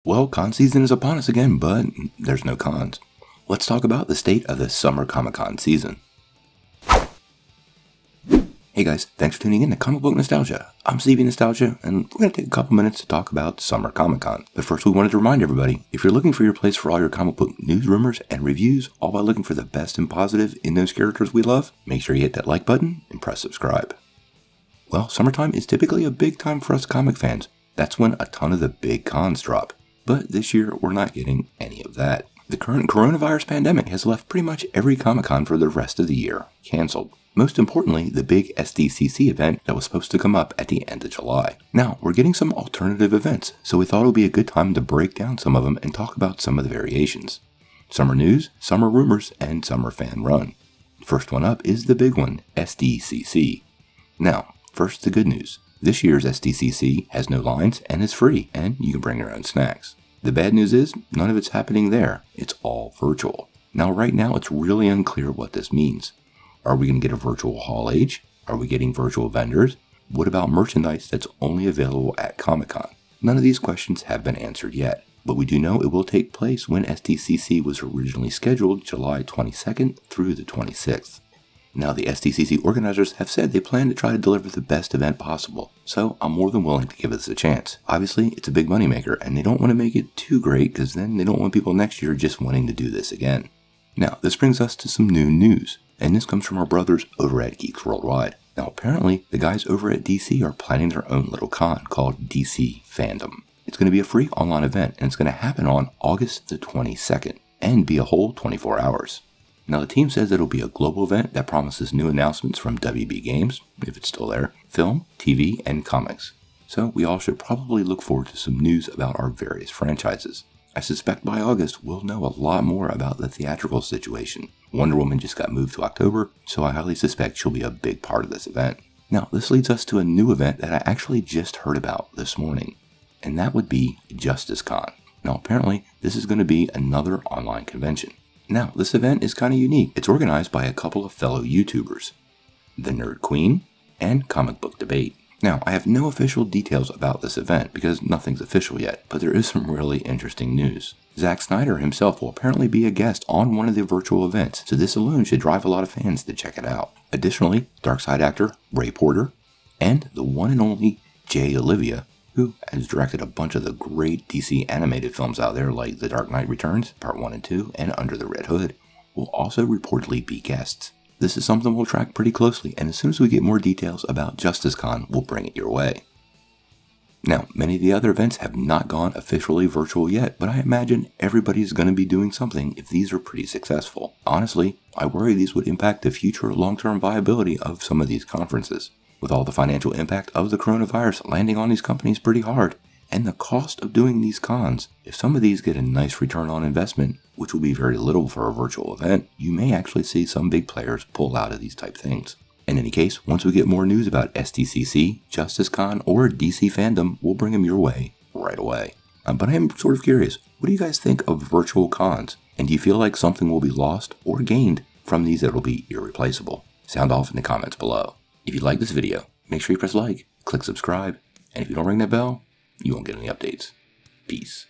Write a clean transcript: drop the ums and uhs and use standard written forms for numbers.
Well, con season is upon us again, but there's no cons. Let's talk about the state of the summer Comic-Con season. Hey guys, thanks for tuning in to Comic Book Nostalgia. I'm CV Nostalgia, and we're going to take a couple minutes to talk about summer Comic-Con. But first we wanted to remind everybody, if you're looking for your place for all your comic book news, rumors, and reviews, all by looking for the best and positive in those characters we love, make sure you hit that like button and press subscribe. Well, summertime is typically a big time for us comic fans. That's when a ton of the big cons drop. But this year, we're not getting any of that. The current coronavirus pandemic has left pretty much every Comic-Con for the rest of the year canceled. Most importantly, the big SDCC event that was supposed to come up at the end of July. Now, we're getting some alternative events, so we thought it would be a good time to break down some of them and talk about some of the variations. Summer news, summer rumors, and summer fan run. First one up is the big one, SDCC. Now, first the good news. This year's SDCC has no lines and is free, and you can bring your own snacks. The bad news is, none of it's happening there. It's all virtual. Now, right now, it's really unclear what this means. Are we going to get a virtual Hall H? Are we getting virtual vendors? What about merchandise that's only available at Comic-Con? None of these questions have been answered yet, but we do know it will take place when SDCC was originally scheduled July 22nd through the 26th. Now, the SDCC organizers have said they plan to try to deliver the best event possible, so I'm more than willing to give this a chance. Obviously, it's a big moneymaker, and they don't want to make it too great because then they don't want people next year just wanting to do this again. Now, this brings us to some new news, and this comes from our brothers over at Geeks Worldwide. Now, apparently, the guys over at DC are planning their own little con called DC Fandom. It's going to be a free online event, and it's going to happen on August the 22nd, and be a whole 24 hours. Now, the team says it'll be a global event that promises new announcements from WB Games, if it's still there, film, TV, and comics. So we all should probably look forward to some news about our various franchises. I suspect by August we'll know a lot more about the theatrical situation. Wonder Woman just got moved to October, so I highly suspect she'll be a big part of this event. Now, this leads us to a new event that I actually just heard about this morning, and that would be Justice Con. Now, apparently, this is going to be another online convention. Now, this event is kind of unique. It's organized by a couple of fellow YouTubers, The Nerd Queen and Comic Book Debate. Now, I have no official details about this event because nothing's official yet, but there is some really interesting news. Zack Snyder himself will apparently be a guest on one of the virtual events, so this alone should drive a lot of fans to check it out. Additionally, Darkseid actor Ray Porter and the one and only Jay Olivia, who has directed a bunch of the great DC animated films out there like The Dark Knight Returns, Part 1 and 2, and Under the Red Hood, will also reportedly be guests. This is something we'll track pretty closely, and as soon as we get more details about Justice Con, we'll bring it your way. Now, many of the other events have not gone officially virtual yet, but I imagine everybody's going to be doing something if these are pretty successful. Honestly, I worry these would impact the future long-term viability of some of these conferences. With all the financial impact of the coronavirus landing on these companies pretty hard, and the cost of doing these cons, if some of these get a nice return on investment, which will be very little for a virtual event, you may actually see some big players pull out of these type things. In any case, once we get more news about SDCC, Justice Con, or DC Fandom, we'll bring them your way right away. But I am sort of curious, what do you guys think of virtual cons? And do you feel like something will be lost or gained from these that will be irreplaceable? Sound off in the comments below. If you like this video, make sure you press like, click subscribe, and if you don't ring that bell, you won't get any updates. Peace.